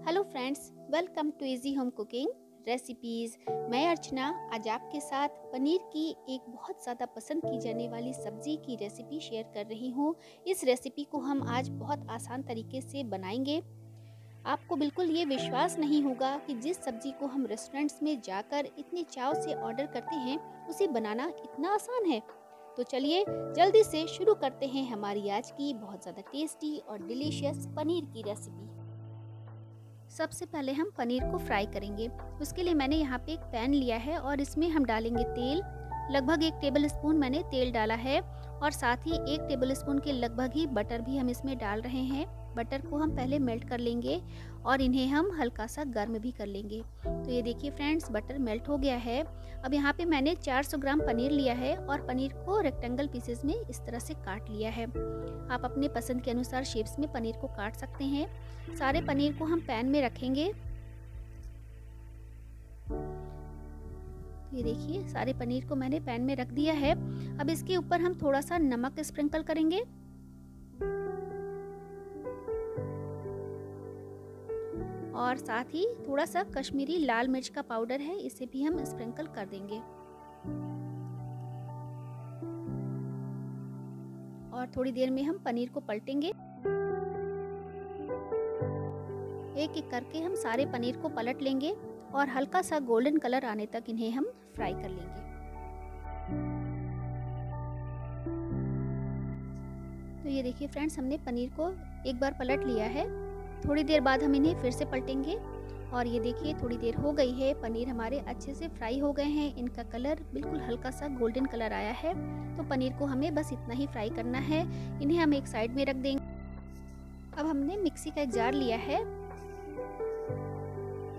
Hello friends, welcome to easy home cooking recipes. मैं अर्चना आज आपके साथ पनीर की एक बहुत ज़्यादा पसंद की जाने वाली सब्ज़ी की रेसिपी शेयर कर रही हूँ। इस रेसिपी को हम आज बहुत आसान तरीके से बनाएंगे। आपको बिल्कुल ये विश्वास नहीं होगा कि जिस सब्ज़ी को हम रेस्टोरेंट्स में जाकर इतने चाव से ऑर्डर करते हैं, उसे बनाना इतना आसान है। तो चलिए जल्दी से शुरू करते हैं हमारी आज की बहुत ज़्यादा टेस्टी और डिलीशियस पनीर की रेसिपी। सबसे पहले हम पनीर को फ्राई करेंगे। उसके लिए मैंने यहाँ पे एक पैन लिया है और इसमें हम डालेंगे तेल। लगभग 1 टेबल स्पून मैंने तेल डाला है और साथ ही 1 टेबल स्पून के लगभग ही बटर भी हम इसमें डाल रहे हैं। बटर को हम पहले मेल्ट कर लेंगे और इन्हें हम हल्का सा गर्म भी कर लेंगे। तो ये देखिए फ्रेंड्स, बटर मेल्ट हो गया है। अब यहाँ पे मैंने 400 ग्राम पनीर लिया है और पनीर को रेक्टेंगल पीसेस में इस तरह से काट लिया है। आप अपने पसंद के अनुसार शेप्स में पनीर को काट सकते हैं। सारे पनीर को हम पैन में रखेंगे। ये देखिए, सारे पनीर को मैंने पैन में रख दिया है। अब इसके ऊपर हम थोड़ा सा नमक स्प्रिंकल करेंगे और साथ ही थोड़ा सा कश्मीरी लाल मिर्च का पाउडर है, इसे भी हम स्प्रिंकल कर देंगे। और थोड़ी देर में हम पनीर को पलटेंगे। एक एक करके हम सारे पनीर को पलट लेंगे और हल्का सा गोल्डन कलर आने तक इन्हें हम फ्राई कर लेंगे। तो ये देखिए फ्रेंड्स, हमने पनीर को एक बार पलट लिया है। थोड़ी देर बाद हम इन्हें फिर से पलटेंगे और ये देखिए थोड़ी देर हो गई है। पनीर हमारे अच्छे से फ्राई हो गए हैं। इनका कलर बिल्कुल हल्का सा गोल्डन कलर आया है। तो पनीर को हमें बस इतना ही फ्राई करना है। इन्हें हम एक साइड में रख देंगे। अब हमने मिक्सी का एक जार लिया है,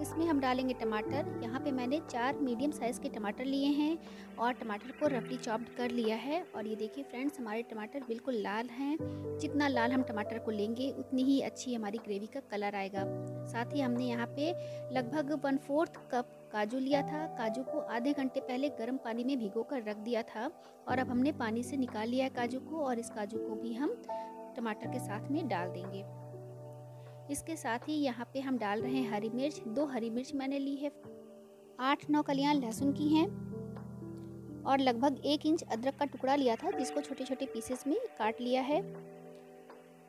इसमें हम डालेंगे टमाटर। यहाँ पे मैंने 4 मीडियम साइज़ के टमाटर लिए हैं और टमाटर को रफली चॉप्ड कर लिया है। और ये देखिए फ्रेंड्स, हमारे टमाटर बिल्कुल लाल हैं। जितना लाल हम टमाटर को लेंगे उतनी ही अच्छी हमारी ग्रेवी का कलर आएगा। साथ ही हमने यहाँ पे लगभग 1/4 कप काजू लिया था। काजू को आधे घंटे पहले गर्म पानी में भिगो कर रख दिया था और अब हमने पानी से निकाल लिया है काजू को और इस काजू को भी हम टमाटर के साथ में डाल देंगे। इसके साथ ही यहाँ पे हम डाल रहे हैं हरी मिर्च। 2 हरी मिर्च मैंने ली है, 8-9 कलियां लहसुन की हैं और लगभग 1 इंच अदरक का टुकड़ा लिया था जिसको छोटे छोटे पीसेस में काट लिया है।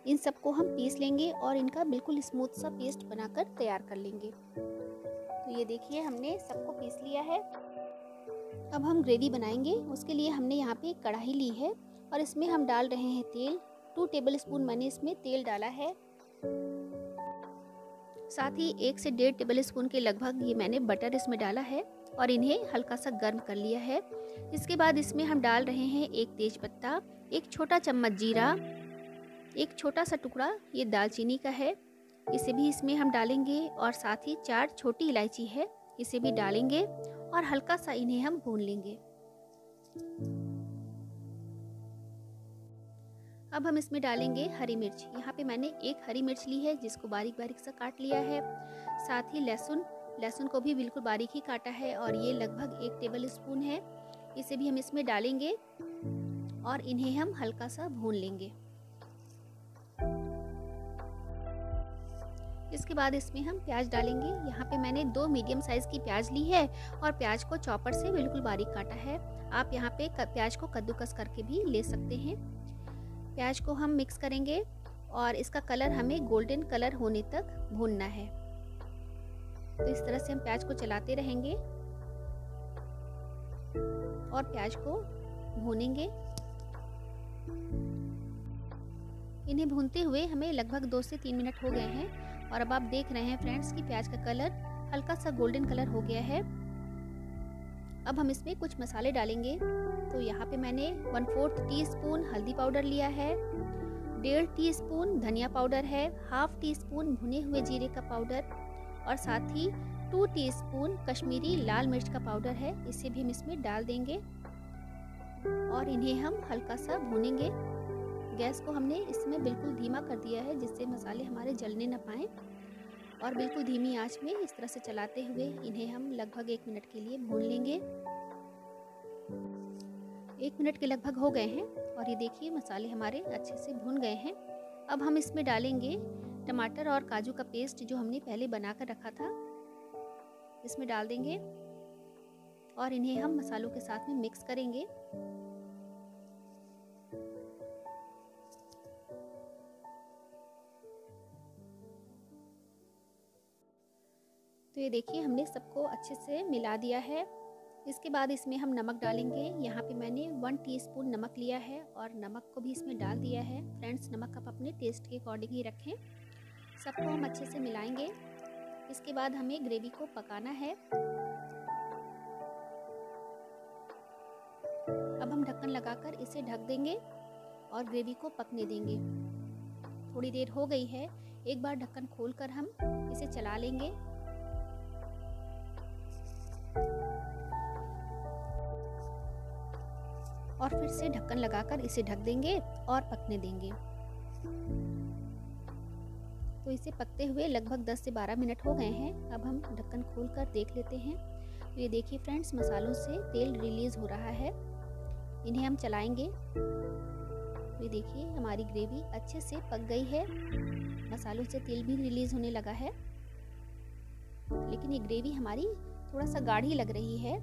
इन सबको हम पीस लेंगे और इनका बिल्कुल स्मूथ सा पेस्ट बनाकर तैयार कर लेंगे। तो ये देखिए, हमने सबको पीस लिया है। अब हम ग्रेवी बनाएंगे। उसके लिए हमने यहाँ पे एक कढ़ाई ली है और इसमें हम डाल रहे हैं तेल। 2 टेबल स्पून मैंने इसमें तेल डाला है। साथ ही 1 से 1.5 टेबल स्पून के लगभग ये मैंने बटर इसमें डाला है और इन्हें हल्का सा गर्म कर लिया है। इसके बाद इसमें हम डाल रहे हैं 1 तेज पत्ता, 1 छोटा चम्मच जीरा, 1 छोटा सा टुकड़ा ये दालचीनी का है, इसे भी इसमें हम डालेंगे और साथ ही 4 छोटी इलायची है, इसे भी डालेंगे और हल्का सा इन्हें हम भून लेंगे। अब हम इसमें डालेंगे हरी मिर्च। यहाँ पे मैंने 1 हरी मिर्च ली है जिसको बारीक बारीक सा काट लिया है। साथ ही लहसुन को भी बिल्कुल बारीक ही काटा है और ये लगभग 1 टेबल स्पून है, इसे भी हम इसमें डालेंगे और इन्हें हम हल्का सा भून लेंगे। इसके बाद इसमें हम प्याज डालेंगे। यहाँ पे मैंने 2 मीडियम साइज़ की प्याज ली है और प्याज को चॉपर से बिल्कुल बारीक काटा है। आप यहाँ पे प्याज को कद्दूकस करके भी ले सकते हैं। प्याज को हम मिक्स करेंगे और इसका कलर हमें गोल्डन कलर होने तक भूनना है। तो इस तरह से हम प्याज को चलाते रहेंगे और प्याज को भूनेंगे। इन्हें भूनते हुए हमें लगभग 2 से 3 मिनट हो गए हैं और अब आप देख रहे हैं फ्रेंड्स कि प्याज का कलर हल्का सा गोल्डन कलर हो गया है। अब हम इसमें कुछ मसाले डालेंगे। तो यहाँ पे मैंने 1/4 टीस्पून हल्दी पाउडर लिया है, 1.5 टीस्पून धनिया पाउडर है, 1/2 टीस्पून भुने हुए जीरे का पाउडर और साथ ही 2 टीस्पून कश्मीरी लाल मिर्च का पाउडर है, इसे भी हम इसमें डाल देंगे और इन्हें हम हल्का सा भूनेंगे। गैस को हमने इसमें बिल्कुल धीमा कर दिया है जिससे मसाले हमारे जलने ना पाएँ और बिल्कुल धीमी आंच में इस तरह से चलाते हुए इन्हें हम लगभग 1 मिनट के लिए भून लेंगे। 1 मिनट के लगभग हो गए हैं और ये देखिए मसाले हमारे अच्छे से भून गए हैं। अब हम इसमें डालेंगे टमाटर और काजू का पेस्ट जो हमने पहले बनाकर रखा था इसमें डाल देंगे और इन्हें हम मसालों के साथ में मिक्स करेंगे। तो ये देखिए हमने सबको अच्छे से मिला दिया है। इसके बाद इसमें हम नमक डालेंगे। यहाँ पे मैंने 1 टीस्पून नमक लिया है और नमक को भी इसमें डाल दिया है। फ्रेंड्स, नमक आप अपने टेस्ट के अकॉर्डिंग ही रखें। सबको हम अच्छे से मिलाएंगे। इसके बाद हमें ग्रेवी को पकाना है। अब हम ढक्कन लगाकर इसे ढक देंगे और ग्रेवी को पकने देंगे। थोड़ी देर हो गई है, एक बार ढक्कन खोलकर हम इसे चला लेंगे। और फिर से ढक्कन लगाकर इसे ढक देंगे और पकने देंगे। तो इसे पकते हुए लगभग 10 से 12 मिनट हो गए हैं। अब हम ढक्कन खोलकर देख लेते हैं। तो ये देखिए फ्रेंड्स, मसालों से तेल रिलीज हो रहा है। इन्हें हम चलाएंगे। तो ये देखिए हमारी ग्रेवी अच्छे से पक गई है। मसालों से तेल भी रिलीज होने लगा है। लेकिन ये ग्रेवी हमारी थोड़ा सा गाढ़ी लग रही है,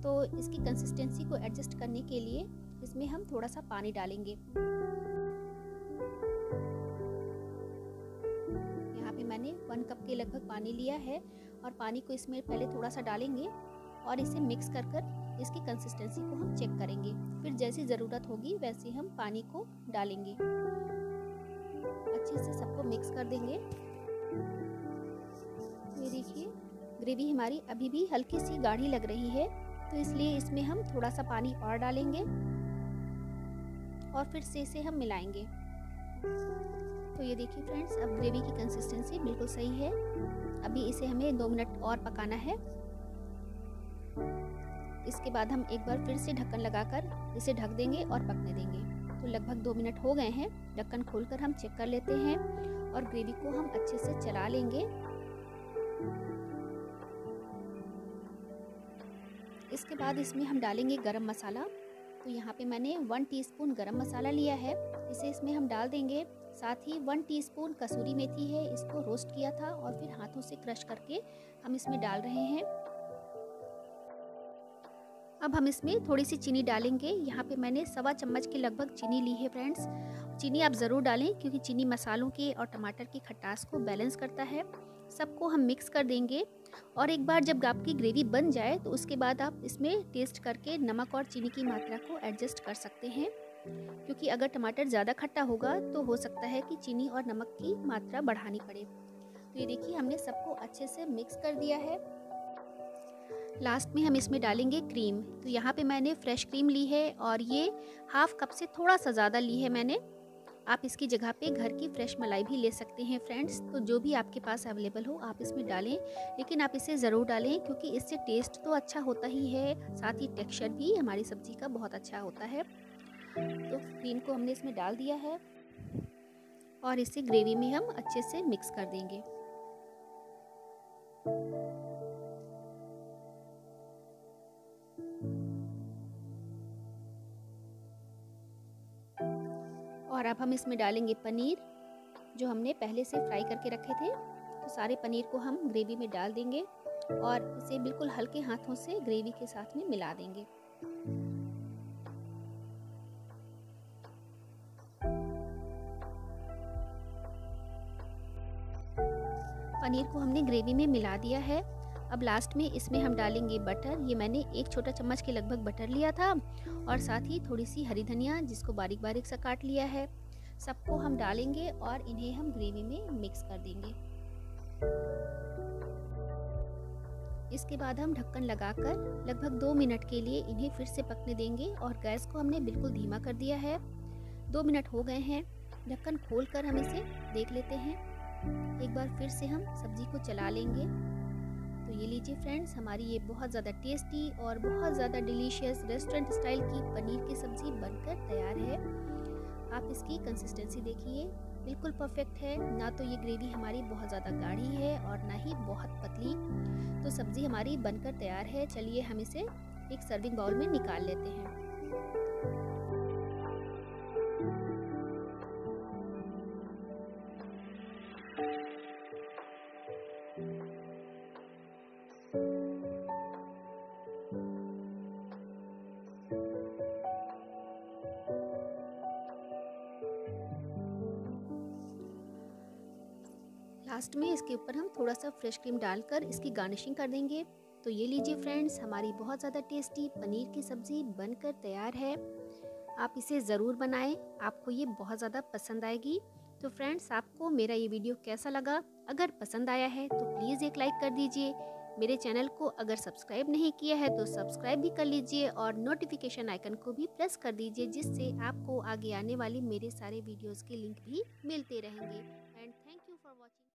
तो इसकी कंसिस्टेंसी को एडजस्ट करने के लिए इसमें हम थोड़ा सा पानी डालेंगे। यहाँ पे मैंने 1 कप के लगभग पानी लिया है और पानी को इसमें पहले थोड़ा सा डालेंगे और इसे मिक्स कर कर इसकी कंसिस्टेंसी को हम चेक करेंगे। फिर जैसी ज़रूरत होगी वैसे हम पानी को डालेंगे। अच्छे से सबको मिक्स कर देंगे। ये देखिए ग्रेवी हमारी अभी भी हल्की सी गाढ़ी लग रही है, तो इसलिए इसमें हम थोड़ा सा पानी और डालेंगे और फिर से इसे हम मिलाएंगे। तो ये देखिए फ्रेंड्स, अब ग्रेवी की कंसिस्टेंसी बिल्कुल सही है। अभी इसे हमें 2 मिनट और पकाना है। इसके बाद हम एक बार फिर से ढक्कन लगाकर इसे ढक देंगे और पकने देंगे। तो लगभग 2 मिनट हो गए हैं। ढक्कन खोलकर हम चेक कर लेते हैं और ग्रेवी को हम अच्छे से चला लेंगे। इसके बाद इसमें हम डालेंगे गरम मसाला। तो यहाँ पे मैंने 1 टीस्पून गरम मसाला लिया है, इसे इसमें हम डाल देंगे। साथ ही 1 टीस्पून कसूरी मेथी है, इसको रोस्ट किया था और फिर हाथों से क्रश करके हम इसमें डाल रहे हैं। अब हम इसमें थोड़ी सी चीनी डालेंगे। यहाँ पे मैंने 1.25 चम्मच के लगभग चीनी ली है। फ्रेंड्स, चीनी आप ज़रूर डालें क्योंकि चीनी मसालों के और टमाटर की खटास को बैलेंस करता है। सबको हम मिक्स कर देंगे और एक बार जब आपकी ग्रेवी बन जाए तो उसके बाद आप इसमें टेस्ट करके नमक और चीनी की मात्रा को एडजस्ट कर सकते हैं, क्योंकि अगर टमाटर ज़्यादा खट्टा होगा तो हो सकता है कि चीनी और नमक की मात्रा बढ़ानी पड़े। तो ये देखिए हमने सबको अच्छे से मिक्स कर दिया है। लास्ट में हम इसमें डालेंगे क्रीम। तो यहाँ पे मैंने फ्रेश क्रीम ली है और ये 1/2 कप से थोड़ा सा ज़्यादा ली है मैंने। आप इसकी जगह पे घर की फ्रेश मलाई भी ले सकते हैं फ्रेंड्स। तो जो भी आपके पास अवेलेबल हो आप इसमें डालें, लेकिन आप इसे ज़रूर डालें क्योंकि इससे टेस्ट तो अच्छा होता ही है, साथ ही टेक्सचर भी हमारी सब्ज़ी का बहुत अच्छा होता है। तो क्रीम को हमने इसमें डाल दिया है और इसे ग्रेवी में हम अच्छे से मिक्स कर देंगे। और अब हम इसमें डालेंगे पनीर, जो हमने पहले से फ्राई करके रखे थे। तो सारे पनीर को हम ग्रेवी में डाल देंगे और इसे बिल्कुल हल्के हाथों से ग्रेवी के साथ में मिला देंगे। पनीर को हमने ग्रेवी में मिला दिया है। अब लास्ट में इसमें हम डालेंगे बटर। ये मैंने 1 छोटा चम्मच के लगभग बटर लिया था और साथ ही थोड़ी सी हरी धनिया जिसको बारीक बारीक सा काट लिया है। सबको हम डालेंगे और इन्हें हम ग्रेवी में मिक्स कर देंगे। इसके बाद हम ढक्कन लगाकर लगभग 2 मिनट के लिए इन्हें फिर से पकने देंगे और गैस को हमने बिल्कुल धीमा कर दिया है। 2 मिनट हो गए हैं। ढक्कन खोलकर हम इसे देख लेते हैं। एक बार फिर से हम सब्जी को चला लेंगे। तो ये लीजिए फ्रेंड्स, हमारी ये बहुत ज़्यादा टेस्टी और बहुत ज़्यादा डिलीशियस रेस्टोरेंट स्टाइल की पनीर की सब्ज़ी बनकर तैयार है। आप इसकी कंसिस्टेंसी देखिए, बिल्कुल परफेक्ट है। ना तो ये ग्रेवी हमारी बहुत ज़्यादा गाढ़ी है और ना ही बहुत पतली। तो सब्ज़ी हमारी बनकर तैयार है। चलिए हम इसे एक सर्विंग बाउल में निकाल लेते हैं। लास्ट में इसके ऊपर हम थोड़ा सा फ्रेश क्रीम डालकर इसकी गार्निशिंग कर देंगे। तो ये लीजिए फ्रेंड्स, हमारी बहुत ज़्यादा टेस्टी पनीर की सब्ज़ी बनकर तैयार है। आप इसे ज़रूर बनाएं, आपको ये बहुत ज़्यादा पसंद आएगी। तो फ्रेंड्स, आपको मेरा ये वीडियो कैसा लगा? अगर पसंद आया है तो प्लीज़ एक लाइक कर दीजिए। मेरे चैनल को अगर सब्सक्राइब नहीं किया है तो सब्सक्राइब भी कर लीजिए और नोटिफिकेशन आइकन को भी प्रेस कर दीजिए, जिससे आपको आगे आने वाली मेरे सारे वीडियोज़ के लिंक भी मिलते रहेंगे।